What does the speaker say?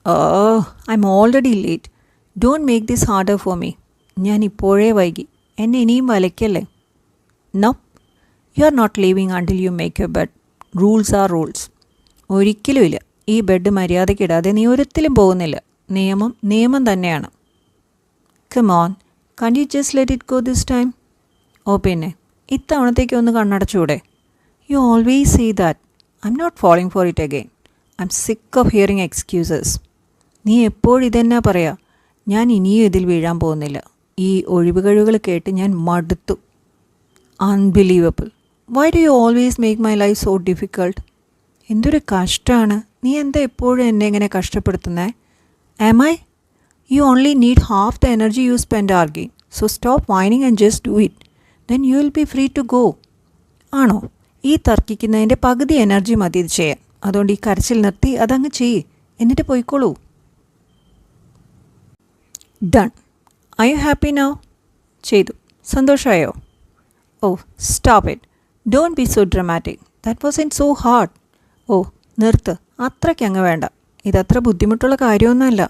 I'm already late. Don't make this harder for me. ഞാൻ ഇപ്പോഴേ വൈകി. എന്നെ ഇനിയും വലയ്ക്കല്ലേ? No, you are not leaving until you make your bed. Rules are rules. ഒരിക്കലുമില്ല. ഈ bed മര്യാദയ്ക്കിടാതെ നീ ഒരിക്കലും പോകുന്നില്ല. നിയമം നിയമം തന്നെയാണ്. Come on, can't you just let it go this time? ഓ പിന്നെ ഇത്തവണത്തേക്ക് ഒന്ന് കണ്ണടച്ചൂടെ? You always say that. I'm not falling for it again. I'm sick of hearing excuses. നീ എപ്പോഴും ഇതെന്നാ പറയാ? ഞാൻ ഇനിയും ഇതിൽ വീഴാൻ പോകുന്നില്ല. ഈ ഒഴിവുകഴിവുകൾ കേട്ട് ഞാൻ മടുത്തു. Unbelievable. Why do you always make my life so difficult? എന്തൊരു കഷ്ടമാണ്. നീ എന്താ എപ്പോഴും എന്നെ ഇങ്ങനെ കഷ്ടപ്പെടുത്തുന്നേ? Am I? You only need half the energy you spend arguing. So stop whining and just do it. Then you will be free to go. ആണോ? ഈ തർക്കിക്കുന്നതിൻ്റെ പകുതി എനർജി മതി ഇത് ചെയ്യാൻ. അതുകൊണ്ട് ഈ കരച്ചിൽ നിർത്തി അതങ്ങ് ചെയ്യ്. എന്നിട്ട് പോയിക്കോളൂ. Done. Are you happy now? ചെയ്തു. സന്തോഷമായോ? ഓ stop it. Don't be so dramatic. That wasn't so hard. ഓ നിർത്ത്. അത്രയ്ക്കങ്ങ് വേണ്ട. ഇതത്ര ബുദ്ധിമുട്ടുള്ള കാര്യമൊന്നുമല്ല.